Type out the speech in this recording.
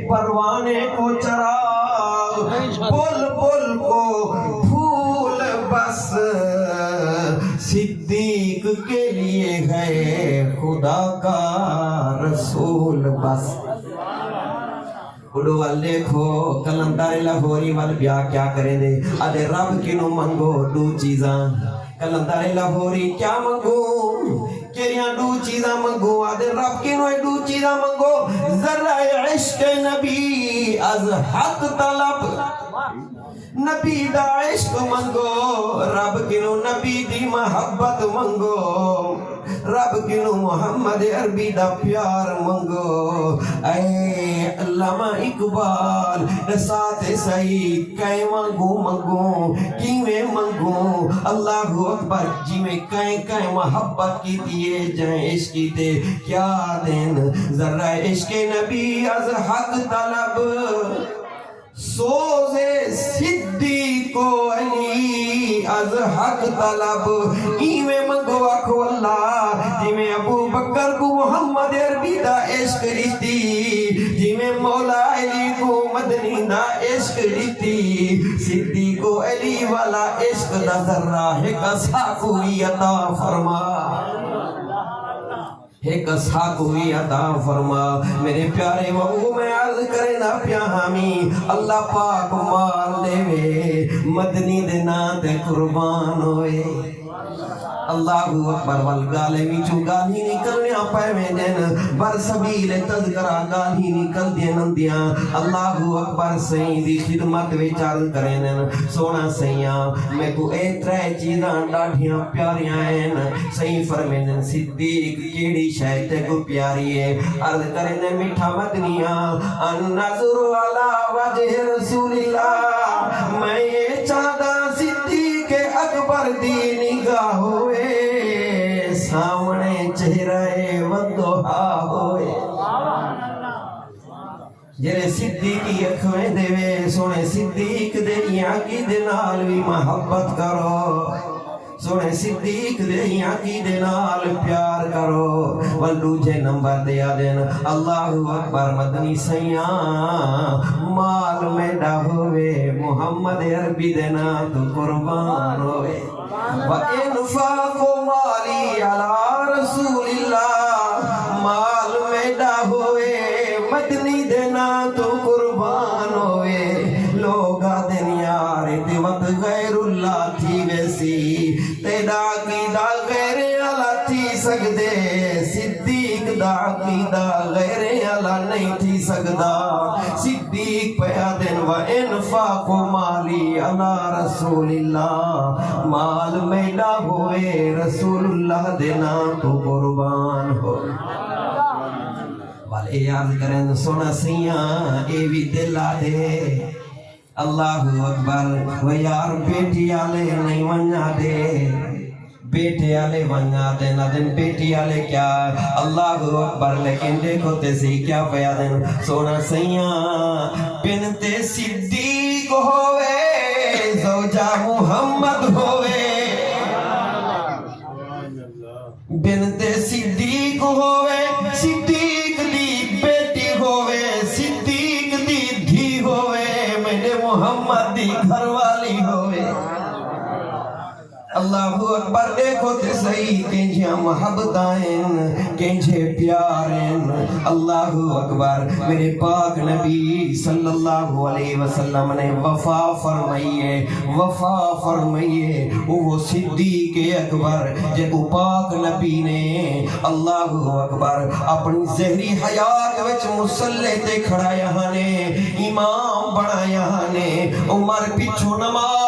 پروانے کو چراغ، بلبل کو پھول بس، صدیق کے لیے ہے خدا کا رسول بس۔ اڑو وال دیکھو کلندر لاہوری وال بیا کیا کریں دے، آدھے رب کنو منگو دو چیزاں، کلندر لاہوری کیا منگو، کیریاں دو چیزاں منگو، آدھے رب کنو دو چیزاں منگو، ذرہ عشق نبی از حق طلب، نبی دا عشق منگو، رب کنو نبی دی محبت منگو، رب کنو محمد عربی دا پیار منگو۔ اے علامہ اقبال ساتھ سعید کئے منگو کیویں منگو، اللہ اکبر جی میں کئے محبت کی دیے جائیں عشق کی تے کیا دین، ذرہ عشق نبی از حق طلب، سوزے صدیق و علی از حق طلب، ایویں منگو آکھو اللہ جی میں ابو بکر کو محمد عربی دا عشق رہتی، جی میں مولا علی کو مدنی دا عشق رہتی، صدیق و علی والا عشق دا ذرہ ہے کسا کوئی عطا فرما، ایک سا کوئی عطا فرما۔ میرے پیارے وہو میں عرض کرنا پیا ہمیں اللہ پاک مار دے وے، مدنی دینا تے قربان ہوئے، اللہ اکبر والگالے میچو گالی نکلنیا پائے دین، بر سبیل تذکرہ گالی نکل دین دیاں، اللہ اکبر سہیں دی خدمت وچار کریں دین، سونا سیاں میں کو اے ترے چیزاں ڈاڑھیاں پیاریاں ہیں، سہیں فرمیں دین صدیق کیڑی شایتے کو پیاری ہے، عرض کریں دین میٹھا مدنیاں، النظر علی وجہ رسول اللہ، میں یہ چاہتا صدیق اکبر دی نگاہ ہوئے، سامنے چہرہ وضحا ہوئے، جرے صدیقی اکھویں دے وے، سونے صدیق دے کی دنال بھی محبت کرو، سونے صدیق دے کی دنال پیار کرو، والدوجہ نمبر دیا دین اللہ اکبر مدنی سیاں، مال میڈا ہوئے محمد عربی دینا تو قربان ہوئے، وَإِنْفَاقُ مَالِي عَلَىٰ رَسُولِ اللَّهِ، مال میڈا ہوئے مدنی دینا تو قربان ہوئے، لوگا دنیار دیوت غیر اللہ تھی ویسی، تیدا عقیدہ غیر اللہ تھی سکدے، صدیق دا عقیدہ غیر اللہ نہیں تھی سکدا، صدیق پیا دن وَإِنْفَاقُ مَالِي عَلَىٰ رَسُولِ اللَّهِ، مال میڈا ہوئے رسول اللہ دینا تو قربان ہو، والے یاد کریں سونا سیاں اے بھی دلا دے، اللہ اکبر و یار بیٹی آلے نہیں ونجا دے، بیٹے آلے ونجا دے نہ دن بیٹی آلے کیا، اللہ اکبر لیکن دیکھو تیسی کیا پیا دن سونا سیاں، بنت صدیق ہوئے زوجہ محمد ہوئے، بنت صدیق ہوئے صدیق دی بیٹی ہوئے، صدیق دی دھی ہوئے، میرے محمد دی گھر والی ہوئے، اللہ اکبر دیکھو تے صحیح کینجھے محبتائیں کینجھے پیاریں، اللہ اکبر میرے پاک نبی صلی اللہ علیہ وسلم نے وفا فرمائیے، وفا فرمائیے، وہ صدیق اکبر جے کو پاک نبی نے اللہ اکبر اپنی زہری حیات وچ مسلح تے کھڑا یہاں نے، امام بنا یہاں نے، عمر پچھو نماز